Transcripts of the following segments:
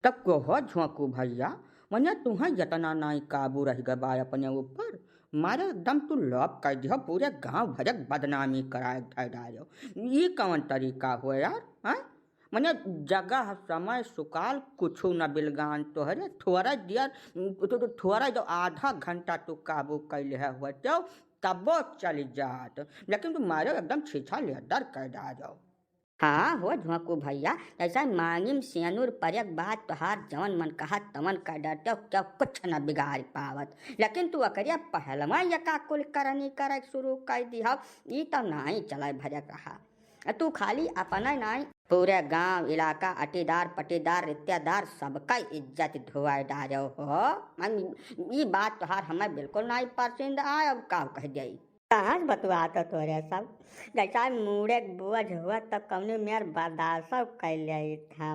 तब कहो झोंकू भैया, मने तुम्हें जतना नाई काबू रह गए अपने ऊपर, मारे एकदम तू लॉप कर दियो, पूरे गांव भरक बदनामी कराए डालो। ये कौन तरीका हो यार? हैं? मने जगह समय सुकाल कुछ न बिलगान तोहरे थोड़ा दिया तो थोड़ा जो आधा घंटा तू काबू कैले है हुआ तो तबो चल जात, लेकिन तू मारे एकदम छीछा लेदर कर डालो। हाँ हो झोंकू भैया, ऐसा मांगिम सियनुर परक बात तोहार जवन मन कहा तमन कर डरते क्या कुछ न बिगाड़ पावत, लेकिन तू अकरिया पहलवा यका कुल करनी करे शुरू कर दिया, ई तो नहीं चलाए भरक रहा। तू खाली अपना नहीं पूरे गांव इलाका अटीदार पटीदार रिश्तेदार सबका इज्जत धोआ डालो हो। ये बात तोहार हमें बिल्कुल नहीं पसंद आए, अब का कह गई कहाँ से बतवा तो तोरे सब जैसा मुड़े बोझ हुआ तो कमने मेर बर्दाश्त सब कर लिया था।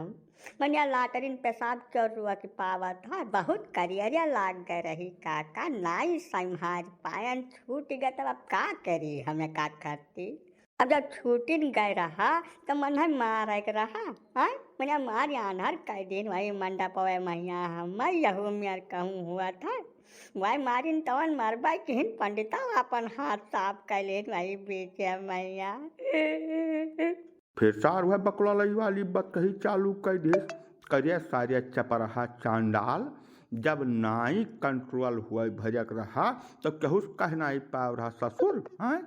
मनिया लाटरीन पेशाब चोर रुआ की पावा था, बहुत करियरिया लाग गए रही काका, नाई संहार पायन छूट गए, तब अब का करी हमें का करती। अब जब छूट गए रहा तो मन है मार रहा है, मैंने मार आनहर कई दिन वही मंडप मैया हम यहू मेर कहूँ हुआ था, वही मारिन तवन मरबा किन पंडिता अपन हाथ साफ कर ले वही बेचे मैया। फिर सार वह बकला लई वाली बात कही चालू कर दे करे सारे चपरहा चांडाल। जब नाई कंट्रोल हुआ भजक रहा तो कहूँ कह नहीं पाव रहा ससुर हैं,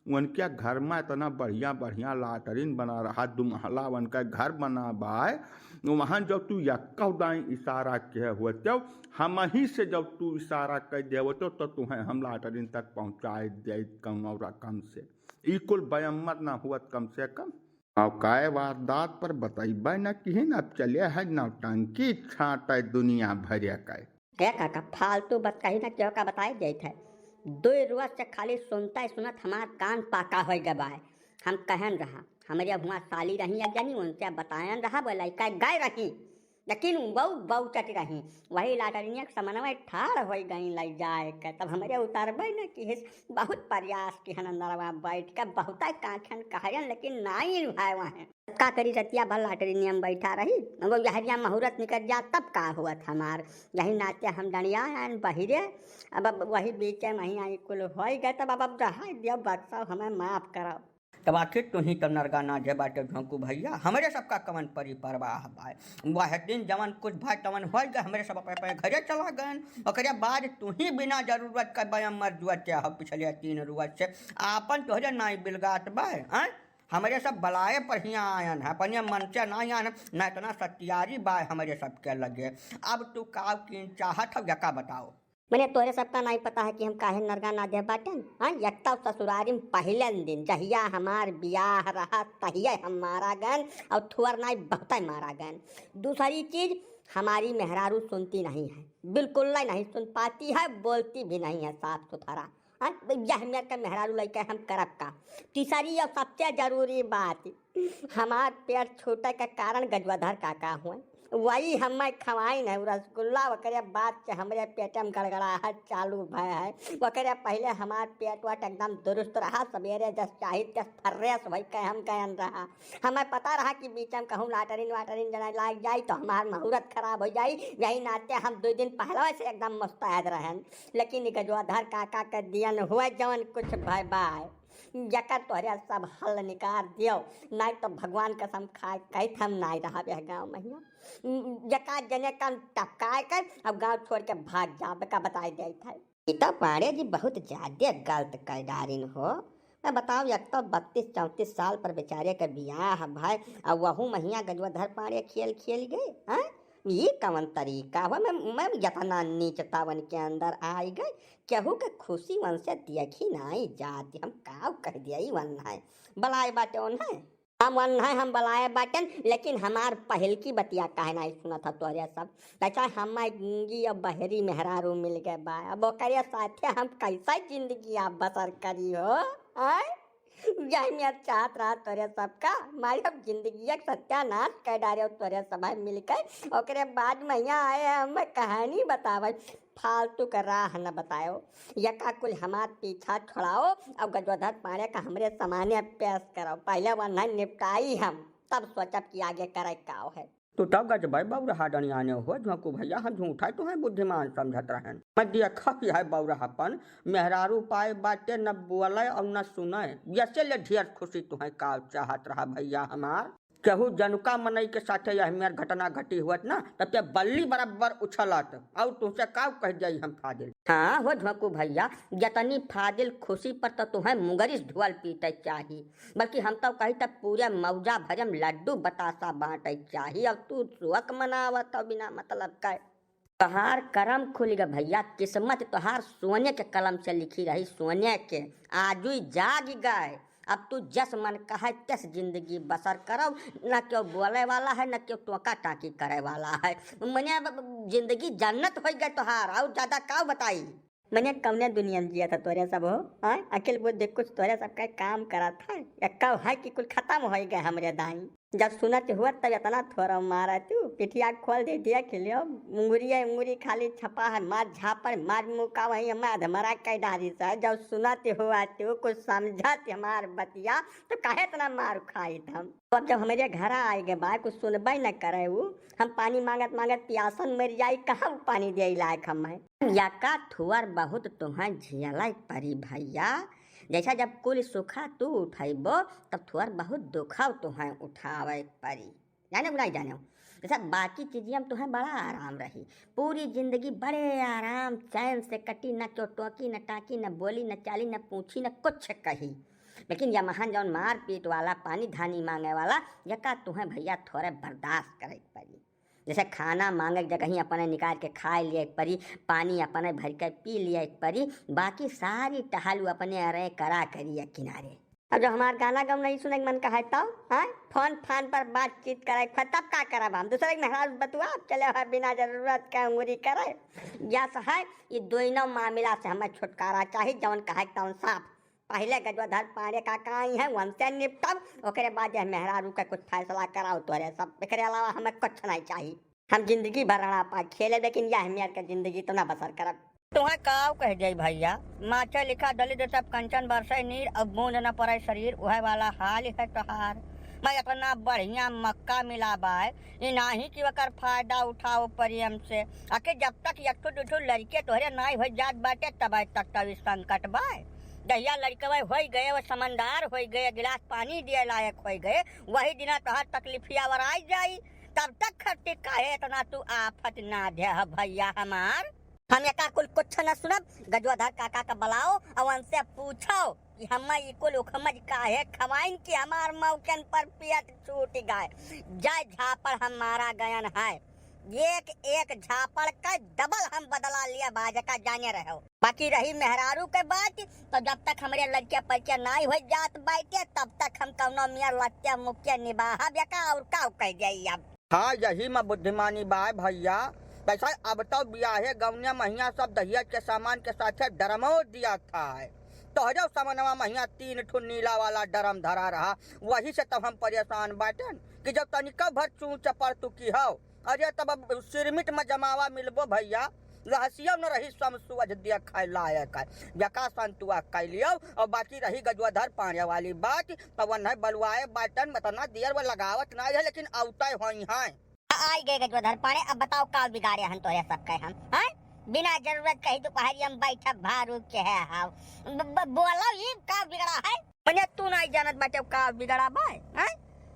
उनके घर में इतना बढ़िया बढ़िया लाटरीन बना रहा, दुमहला उनका घर बना बाय, वहाँ जब तू यक्का दाई इशारा किए हुए तो हम ही से जब तू इशारा कर दे तो तुम्हें हम लाटरीन तक पहुँचाए दे कम और रकम से ई कुल बयम्मत ना हुआ कम से कम। अब काय वारदात पर बताइबा न कि अब चले है नौटंकी छाट दुनिया भरे का काका फालतू बात कही ना क्यों का बताए जाए थे, दो रोज से खाली सुनता ही सुनत हमार कान पाका हो गया है। हम कहन रहा हमारे हुआ साली रही या जानी उनसे बतायन रहा बोला का गाय रही, लेकिन बहु चट रही वही लाटरिया समनवा ठाड़ हो गई लग जाए के, तब हमारे उतारबे न कि बहुत प्रयास की अंदरवा बैठ के बहुत काखन कहन, लेकिन नहीं भाई वहाँ का करी रतिया भर लाटरिनिया में बैठा रही, वो यहरिया मुहूर्त निकल जा तब का हुआ था हमार यही नाचे हम डनिया बहिरे। अब वही बीच में आई कुल हो गए, तब अब रहा दियो बक्सा हमें माफ करो। तब आखिर तू ही तो नरगाना जे बाटे झोंकू भैया, हमारे सबका कवन परी परवाह बाय, वह दिन जवन कुछ भाई तवन हो गए, हमारे सब अपने घरे चला गए, और बाद तू ही बिना जरूरत का बयान मर जुआ पिछले 3 रुआ से आपन तोहरे नाई बिलगात बाय, हमारे सब बलाए पर ही आयन है, अपने मन से ना आयन न इतना सत्यारी बाय हमारे सबके लगे। अब तू का चाहत हो यका बताओ। मैंने तोरे सबका नहीं पता है कि हम काहे नरगा ना दे बाटन, हाँ यकता ससुरारी में पहले दिन जहिया हमार बियाह रहा तहिया हम मारा गन और थुअर नहीं बहुत मारा गन। दूसरी चीज हमारी मेहरारू सुनती नहीं है, बिल्कुल नहीं सुन पाती है, बोलती भी नहीं है साफ सुथरा, यह मेरे मेहरारू लेके हम करब का। तीसरी और सबसे जरूरी बात, हमार पेट छोटे के कारण गजवाधर काका हुए, वही हमें खवाई नहीं रसगुल्ला वकरे बाद से हमारे पेट में गड़गड़ाहट चालू भय है। वकरे पहले हमार पेट वट एकदम दुरुस्त रहा, सवेरे जस चाहिए तस फर्रेस वही कह हम कहन रहा, हमें पता रहा कि बीच में कहूँ लाटरीन वाटरीन जना लाग जाए तो हमार मुहूर्त खराब हो जाए, यही नाते हम 2 दिन पहले से एकदम मुस्तैद रहन, लेकिन गजवाधर काका के दियन हुए जवन कुछ भय बाय जकर तोहरे सब हल निकाल दियो, नहीं तो भगवान कसम खाए कही हम नहीं रहा बे गाँव महिया जका जने कम टपकाए कर अब गाँव छोड़ के भाग जा का बताए दे था। तो पाड़े जी बहुत ज्यादा गलत कर डारिन हो, मैं बताऊँ एक तो 32-34 साल पर बेचारे का बियाह भाई, अब वहू महिया गजवाधर पाड़े खेल गए, हाँ ये कवन तरीका हुआ। मैं यतना नीचतावन के अंदर आई गई, केहू के खुशी वन से देखी नहीं जाती, हम का कह दिया वन है बलाए बाटे वन है, हम वन है हम बलाए बाटन, लेकिन हमार पहल की बतिया काहे नहीं सुना था तोहरे सब, अच्छा हम गूंगी अब बहरी मेहरारू मिल गए बा, अब ओकरे साथे हम कैसा जिंदगी आप बसर करी हो, यही मैं चाहत रहा तोरे सबका मारी अब जिंदगी एक सत्यानाश कर डारे तोरे सब मिलकर, ओकरे बाद मैया आए हमें कहानी बतावे, फालतू का राह न बताओ, यका कुल हमार पीछा छोड़ाओ और गजवाधर पाड़े का हमरे सामान्य पेश करो, पहले वह न निपटाई हम तब सोचब कि आगे करे का है। तो तब गज भाई बौरहा डनियाने हो झोंकू भैया हम झूठा तो है बुद्धिमान समझत रहन मैं देखा भी है बौरहापन मेहरारू पाए बाटे न बोले और न सुने जैसे ले ढेर खुशी तुम्हें का चाहत रहा भैया हमार केहू जनुका मनई के साथे यह मेर घटना घटी हुआ ना तब ते बल्ली बराबर उछलत और तुमसे का कह जाई हम फादिल। हाँ हो झोंकू भैया जतनी फादिल खुशी पर तो तुम्हें मुंगरिस धुअल पीटे चाही बल्कि हम तो कही तब पूरे मौजा भरम लड्डू बतासा बांटे चाही अब तू सुहक मनावत बिना मतलब का तोहार करम खुल ग भैया किस्मत तोहार सोने के कलम से लिखी रही सोने के आजू जाग गए अब तू जस मन कहे तस जिंदगी बसर करो न क्यों बोले वाला है न क्यों टोका टाकी करे वाला है मैंने जिंदगी जन्नत हो गए तोहार और ज्यादा का बताई मैंने कौने दुनिया में जिया था तोरे सब हो अकेले बुद्धि कुछ तोरे सब का काम करा था या कब है कि कुल खत्म हो गए हमरे दाई जब सुनत हुआ तब इतना थोड़ा मारा तू पिठिया खोल दे दिया खिलियो मुंगरी खाली छपा है मार झापर मार मुका वही हमार मरा कई डारी से जब सुनत हुआ तू कुछ समझत हमार बतिया तो काहे इतना मार खाई हम तो अब जब हमारे घर आए गए बा कुछ सुनबे न करे वो हम पानी मांगत मांगत प्यासन मर जाई कहाँ पानी दे लायक हम है या का थुअर बहुत तुम्हें झियला परी भैया जैसा जब कुल सुखा तू उठैबो तब थोड़ा बहुत दुखा तुम्हें उठावे परी जाने बुलाई जाने जैसा बाकी चीजें तुम्हें बड़ा आराम रही पूरी जिंदगी बड़े आराम चैन से कटी न क्यों टोकी न टाकी न बोली न चाली न पूछी न कुछ कही लेकिन यह महान जौन मार पीट वाला पानी धानी मांगे वाला यका तुम्हें भैया थोड़े बर्दाश्त करे परी जैसे खाना मांगे जगह अपने निकाल के खा लिए परी पानी अपने भर के पी लिए परी बाकी सारी टहलू अपने अरे करा करिए किनारे अब जो हमार गाना गम नहीं सुने मन का है तब फोन फान पर बातचीत करे तब का करब हम दूसरे मेहराज बतुआ चले है बिना जरूरत के अंगूरी करे या है ये दोनों मामला से हमें छुटकारा चाहिए जौन कहे तौन साफ पहले गजवाधर पाड़े का काई है वनसे निपटब ओकरे बाद यह मेहरारू का कुछ फैसला कराओ तोरे सब एकरे अलावा हमें कुछ नहीं चाहिए हम जिंदगी भर रहा पा खेले लेकिन यह मेर के जिंदगी तो ना बसर करब तुम्हें काव कह जाई भैया माचे लिखा दलित सब कंचन बरसे नीर अब बूंद न पड़े शरीर वह वाला हाल है तोहार मैं इतना बढ़िया मक्का मिला बाय नहीं कि वकर फायदा उठाओ परियम से आके जब तक यठू दुठू लड़के तोहरे नाई हो जात बाटे तब तक तभी संकट बाय दहिया लड़कवे हो गए वो समझदार हो गए गिलास पानी दिए लायक हो गए वही दिना तोहर तकलीफिया वराई जाई तब तक खर्चे काहे इतना तू आफत ना दे भैया हमार हम एका कुल कुछ न सुनब गजवाधर काका का बुलाओ और उनसे पूछो कि हम कुल उखमज काहे खवाइन कि हमार मौकन पर पियत छूट गए जय झापड़ हमारा गयन है एक एक झापड़ का डबल हम बदला लिया बाजा का जाने रहो बाकी रही मेहरारू के बात तो जब तक हमारे लड़के परिचय नहीं हो जात बैठे तब तक हम कौनो मियाँ लत्या मुखिया निभाहा बेका और का कह जाई अब हाँ यही मैं बुद्धिमानी बाय भैया पैसा अब तो ब्याहे गौनिया महिया सब दहिया के सामान के साथ डरमो दिया था तो जो सामानवा महिया 3 ठो नीला वाला डरम धरा रहा वही से तब हम परेशान बाटन कि जब तनिका भर चू चपड़ तुकी हो अरे तब सिरमिट में जमावा मिलबो भैया रहसिया न रही समसुअज दिया खाए लायक जका संतुआ कह लियो और बाकी रही गजवाधर पाने वाली बात तो वह नहीं बलवाए बाटन मतलब देर वो लगावत नहीं है लेकिन औते होई हैं आई गए गजवाधर पाने अब बताओ का बिगाड़े हम तोरे सब कहे हम हैं बिना जरूरत कही तो पहाड़ी हम बैठा भारू के है हां बोलो ये का बिगड़ा है मने तू नहीं जानत बाटे का बिगड़ा बाय हैं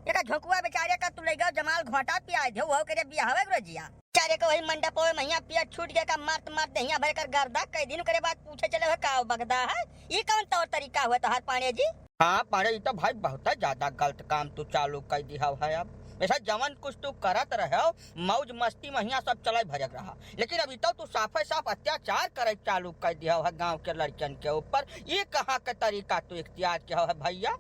एका झोकुआ बेचारे का तू ले गयो जमाल घोटा पिया दे वो करे बियाहवे रोजिया चारे को वही मंडप में महिया पिया छूट गया का मारत मारत दहिया भर कर गर्दा कई दिन करे बाद पूछे चले का बगदा है ये कौन तौर तरीका हुआ तो हर पाणे जी हां पाणे ये तो भाई बहुत ज्यादा गलत काम तू चालू कर दिया है अब ऐसा जवन कुछ तू करत रहे मौज मस्ती महिया सब चला भजक रहा लेकिन अभी तो तू साफे साफ अत्याचार करे चालू कर दिया है गांव के लड़कन के ऊपर ये कहाँ का तरीका तू इख्तियार किया है भैया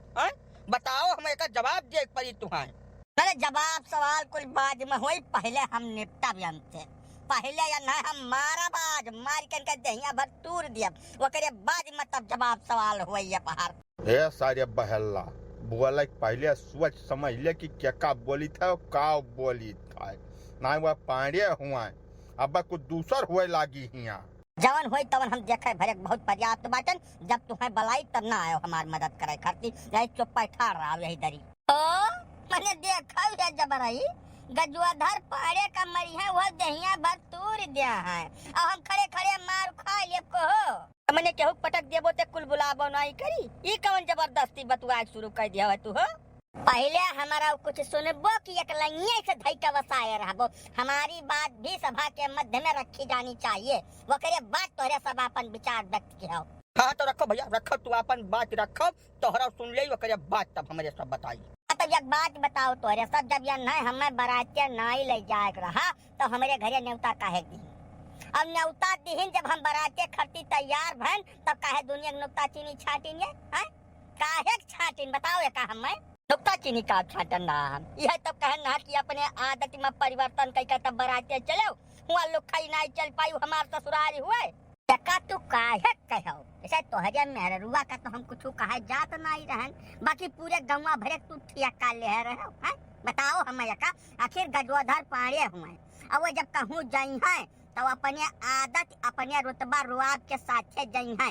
बताओ हमें एक जवाब दे पड़ी तुम्हारे अरे जवाब सवाल कुल बाद में होई पहले हम निपटा हमसे पहले या ना हम मारा बाज मार के दहिया भर तूर दिया वो करे बाद में तब जवाब सवाल हुई है पहाड़ हे सारे बहल्ला बोला पहले सोच समझ ले कि क्या बोली था का बोली था ना वह पांडे हुआ अब कुछ दूसर हुए लागी हिया जवन होई तवन हम देखे भरे बहुत पर्याप्त बाटन जब तुम्हें बलाई तब ना आयो हमार मदद करे खाती यही चुप बैठा रहा यही दरी ओ मैंने देखा है जबरई गजवाधर पाड़े का मरी है वह दहिया भर तूर दिया है और हम खड़े खड़े मार खा ले को हो मैंने केहू पटक देबो ते कुल बुलाबो नहीं करी ई कौन जबरदस्ती बतुआ शुरू कर दिया है तू हो पहले हमारा कुछ सुनबो कि एक लंगिया से धई का वसाए रहबो हमारी बात भी सभा के मध्य में रखी जानी चाहिए वो करे बात तोरे सब अपन विचार व्यक्त किया हाँ तो रखो भैया रखो तू अपन बात रखो तोहरा सुन ले वो करे बात तब हमारे सब बताई तब एक बात बताओ तोरे सब जब यह नहीं हमें बरातिया नहीं ले जाए रहा तो हमारे घरे न्योता काहे दी अब न्योता दीहिन जब हम बरातिया खर्ती तैयार भन तब काहे दुनिया नुक्ता चीनी छाटिन है काहे छाटिन बताओ ये का हमें नुक्ता चीनी का छाटन ना यह तब कहन ना कि अपने आदत में परिवर्तन कई का तब बरातिया चलो हुआ लोग खाई नहीं चल पाई हमार ससुराल हुए का तू काहे कहो ऐसा तोहरे मेहरुआ का तो हम कुछ कहे जात नहीं रहन बाकी पूरे गंवा भरे तू ठिया ले रहे हैं बताओ हमें का आखिर गजवाधर पाड़े हुए अब वो जब कहूँ जाई है तो अपने आदत अपने रुतबा रुआब के साथे जाई है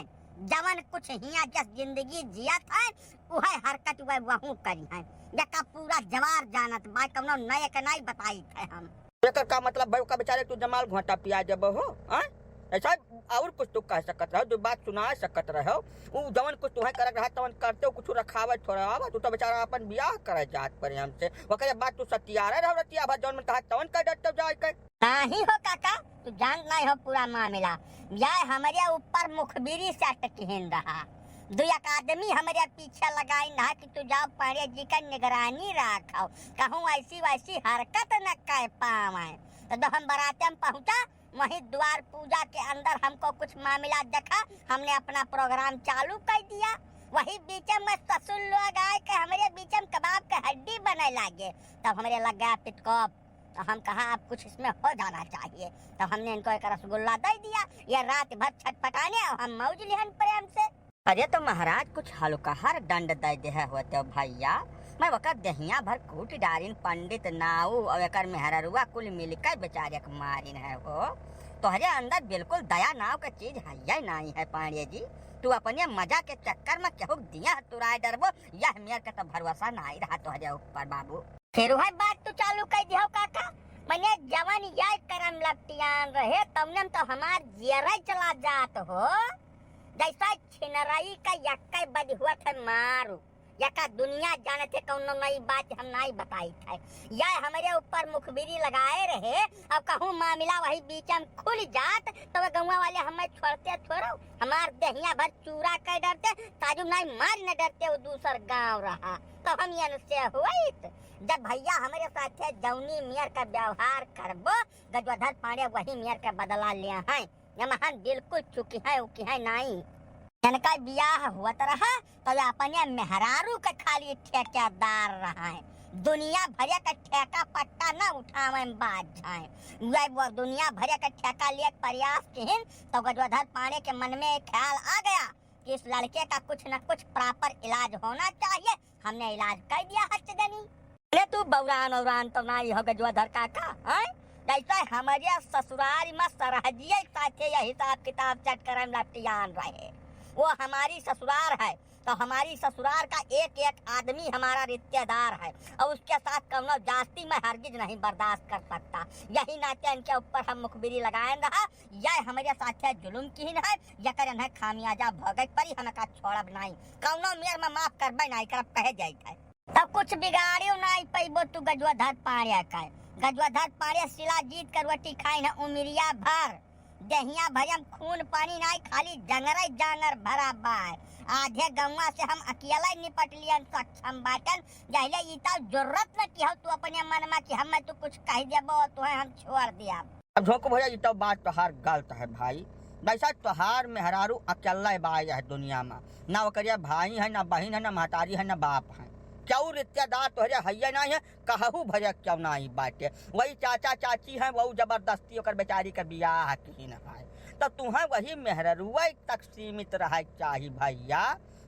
जवन कुछ हिया जस जिंदगी जिया था वह हरकत वह वहू करी है जका पूरा जवार जानत बा कौनो नए के नहीं बताई थे हम एकर का मतलब भाई का बेचारे तू जमाल घोटा पिया जब हो ऐसा और कुछ तू कह सकत रहो जो बात सुना सकत रहो वो जवन कुछ तू करत रहा तवन करते कुछ रखावत थोड़ा आवा तू तो बेचारा अपन बियाह करे जात पर हमसे वकरे बात तू सतियारे रहो रतिया भर जवन में कहा तवन कर डट जाए के नहीं हो काका तू जान नहीं हो पूरा मामला यह हमारे ऊपर मुखबिरी से अटकीन रहा दो एक आदमी हमारे पीछे लगाई ना कि तू जाओ पाड़े जी का निगरानी रखो कहूँ ऐसी वैसी हरकत न कर पावे तो हम बराते में पहुँचा वहीं द्वार पूजा के अंदर हमको कुछ मामला देखा हमने अपना प्रोग्राम चालू कर दिया वही बीच में ससुर लोग आए के हमारे बीच में कबाब के हड्डी बने लगे तब हमारे लग गया पिटकॉप तो हम कहा अब कुछ इसमें हो जाना चाहिए तब हमने इनको एक रसगुल्ला दे दिया ये रात भर छटपटाने और हम मौज लिहन प्रेम से अरे तो महाराज कुछ हल्का हर दंड दे दे होते भैया मैं वक़्त दहिया भर कूट डारिन पंडित नाऊ और एक मेहरुआ कुल मिलकर बेचारे के मारिन है हो तोहरे अंदर बिल्कुल दया नाव का चीज है नहीं है पांडे जी तू अपने मजा के चक्कर में केहू दिया तुराए डरबो यह मेरे का तो भरोसा नहीं रहा तोहरे ऊपर बाबू फिर वह बात तू चालू कर दियो काका मैंने जवान यह करम लपटियान रहे तुमने तो हमार जियरा चला जात हो जैसा छिनराई का यक्का बद हुआ था मारू यका दुनिया जाने थे कौनो नई बात हम नहीं बताई थे यह हमारे ऊपर मुखबिरी लगाए रहे अब कहूँ मामला वही बीच में खुल जात तो वह गाँव वाले हमें छोड़ते छोड़ो हमार दहिया भर चूरा कर डरते ताजू नहीं मार न डरते वो दूसर गाँव रहा तो हम से हुई जब भैया हमारे साथ जौनी मियर का व्यवहार करबो गजवाधर पाड़े वही मियर का बदला लिया है यमहन बिल्कुल चुकी है उकी है नहीं इनका बियाह हुआ रहा तो अपने मेहरारू का खाली ठेकेदार रहा है दुनिया भरे का ठेका पट्टा न उठावे बात जाए वो दुनिया भरे का ठेका लिए प्रयास किन तो गजवाधर पाड़े के मन में ख्याल आ गया कि इस लड़के का कुछ न कुछ प्रॉपर इलाज होना चाहिए हमने इलाज कर दिया हचदनी अरे तू बौरान औरान तो नहीं हो गजवाधर काका जैसा हमारे ससुराल में सरहजिए साथे यह हिसाब किताब चट कर लपटियान रहे वो हमारी ससुराल है तो हमारी ससुराल का एक एक आदमी हमारा रिश्तेदार है और उसके साथ कौनो जास्ती में हरगिज नहीं बर्दाश्त कर सकता यही नाते इनके ऊपर हम मुखबिरी लगाए रहा यह हमारे साथ जुलुम की है यकर इन्हें खामियाजा भोगत परी हमें का छोड़ब नहीं कौनो मेर में माफ करबे नहीं करब कहे जाए तब कुछ बिगाड़ियो नहीं पैबो तू गजवाधर पाड़े का गजवाधर पाड़े सिला जीत कर रोटी खाई है उमिरिया भर दहिया भरम खून पानी नहीं खाली जंगर जांगर भरा बाय आधे गंवा से हम अकेला निपट लियन सक्षम बाटन जहिले इता जरूरत न कि तू अपने मन में कि हमें तू कुछ कह देबो तो हम छोड़ दिया अब झोंको भैया ये तो बात तोहार गलत है भाई वैसा तोहार मेहरारू अकेला बाय है दुनिया में ना ओकरिया भाई है ना बहन है ना महतारी है ना बाप है क्यों रिश्तेदार तोहरे है नहीं है कहू भैया क्यों नहीं बाटे वही चाचा चाची है वो जबरदस्ती ओकर बेचारी का बियाह की न है तो तुम्हें वही मेहरुआ तक सीमित रह चाहिए भैया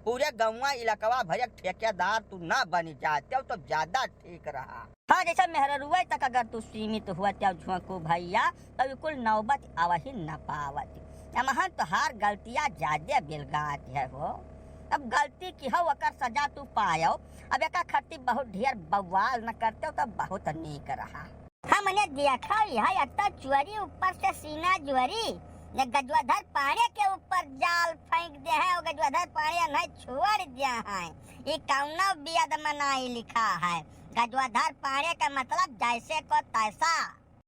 पूरे गौवा इलाकवा भैया ठेकेदार तू ना बन जाते हो तो ज्यादा ठीक रहा हाँ जैसा मेहरुआ तक अगर तू सीमित हुआ तब झोंकू भैया तो बिल्कुल नौबत आवही न पावती महन तोहार गलतियाँ ज्यादा बिलगात है हो अब गलती की हो अकर सजा तू पायो अब एक खर्ती बहुत ढेर बवाल न करते हो तो बहुत नीक रहा। हमने देखा है अब तो चुअरी ऊपर से सीना जुअरी ये गजवाधर पाड़े के ऊपर जाल फेंक दे है और गजवाधर पाड़े नहीं छोड़ दिया है। ये कौना बियाद में नहीं लिखा है गजवाधर पाड़े का मतलब जैसे को तैसा।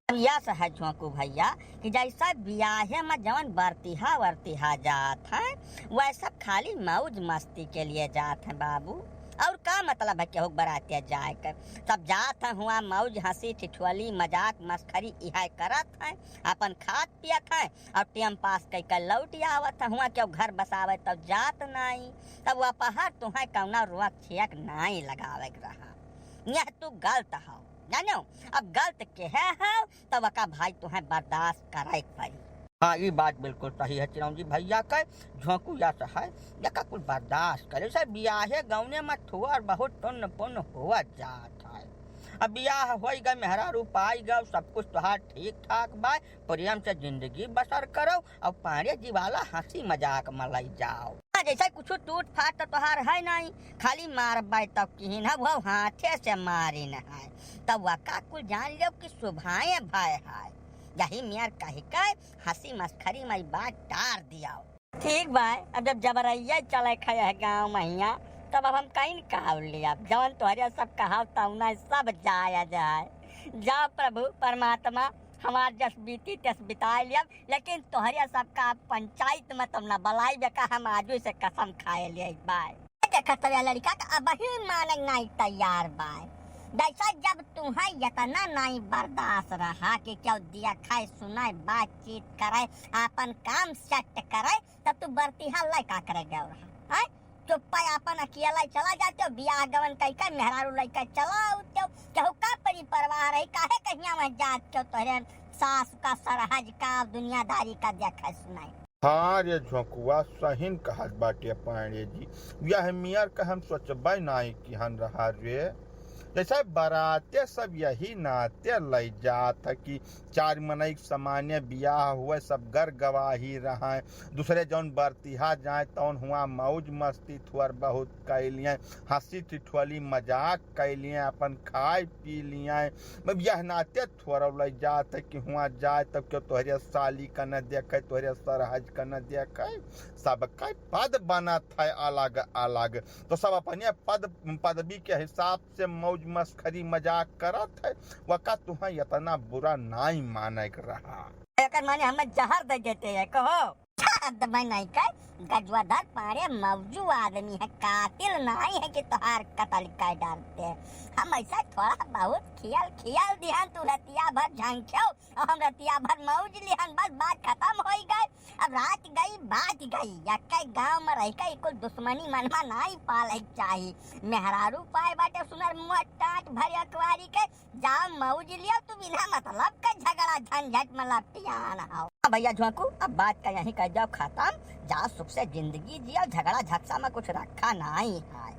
यह है झोंकू भैया कि जैसा बियाहे में जवन वर्तिहा जात है वैसा खाली मौज मस्ती के लिए जात है बाबू। और का मतलब है केहू बरातिया जाए कर सब जात है हुआ मौज हंसी ठिठुअली मजाक मस्खरी इहा करत है अपन खात पियत है और टाइम पास कई कर लौट आवत है हुआ केहू घर बसावे तब जात नहीं तब वह पहाड़ तुम्हें कौना रुआ छियक नहीं लगावे रहा। यह तू गलत हो जानो अब गलत के है तब का भाई तुम्हें बर्दाश्त करे पड़ी। हाँ ये बात बिल्कुल सही है चिरौंजी भैया का झोंकू या है या कुछ बर्दाश्त करे सर बियाहे गौने में थोड़ा बहुत पुण्य पुण्य हुआ जात है। अब बियाह हो गए मेहरारू पाई गए सब कुछ तुहार ठीक ठाक बा प्रेम से जिंदगी बसर करो और पाड़े जी वाला हंसी मजाक मलाई जाओ। जैसा कुछ टूट फाट तो तुहार है नहीं खाली मार बाई तब की न वो हाथे से मारी न है तब वका कुल जान लो कि सुभाए भाई है यही मियार कही का हंसी मस्खरी में बात टार दिया। ठीक भाई अब जब जबरैया चले खाया है गाँव महिया तब अब हम कहीं कहा लिया जवन तुहरे सब कहा तौना सब जाया जाए जा प्रभु परमात्मा हमार जस बीती तस बिताए लिया लेकिन तोहरे सबका पंचायत में तुम न बलाई बेका हम आजू से कसम खाए लिए बाय देखा तब लड़का का अब ही माने नहीं तैयार बाय जैसा जब तुम्हें इतना नहीं बर्दाश्त रहा कि क्या दिया खाए सुनाए बातचीत करे अपन काम सेट करे तब तू बर्तिहा लड़का करे गया रहा चुप्पा अपन अकेला चला जाते हो बियाह गवन कई का मेहरारू लड़का चला उते केहू का परी परवाह रही काहे कहिया में जात के तोरे सास का सरहज का दुनियादारी का देखा सुनाई। हाँ रे झोंकुआ सहीन कहत बाटे पाड़े जी यह मियार का हम सोचबे नहीं कि हन रहा रे जैसे बाराते सब यही नाते लई जात है कि चार मनई सामान्य बियाह हुए सब घर गवाही रहा दूसरे जौन बरतिहा जाए तौन हुआ मौज मस्ती थोड़ बहुत कैलिए हंसी ठिठुअली मजाक कैलिए अपन खाए पी लिए यह नाते थोड़ा लई जात है कि हुआ जाए तब क्यों तोहरे साली का न देखे तोहरे सरहज का न देखे सबका पद बनत है अलग अलग तो सब अपने पदवी के हिसाब से मौज मस्खरी मजाक करत है वका तुम्हें इतना बुरा नहीं माने रहा माने हमें जहर दे देते हैं कहो मैं नहीं कह गजवाधर पारे मौजू आदमी है कातिल नहीं है कि तुहार कतल कर डालते हम ऐसा थोड़ा बहुत खियाल दिहन तू रतिया भर झांक्यो और हम रतिया भर मौज लिहन बस बात खत्म हो गई अब रात गई बात गई या कई गांव में रह के कुल दुश्मनी मनवा नहीं पाले चाहिए मेहरारू पाए बाटे सुनर मुँह टाट भर अखबारी के जाओ मौज लियो तू बिना मतलब का झगड़ा झंझट में लपटिया ना भैया झोंकू अब बात का यही कर जाओ खत्म जाओ सुख से जिंदगी जियो झगड़ा झगड़ा में कुछ रखा नहीं है।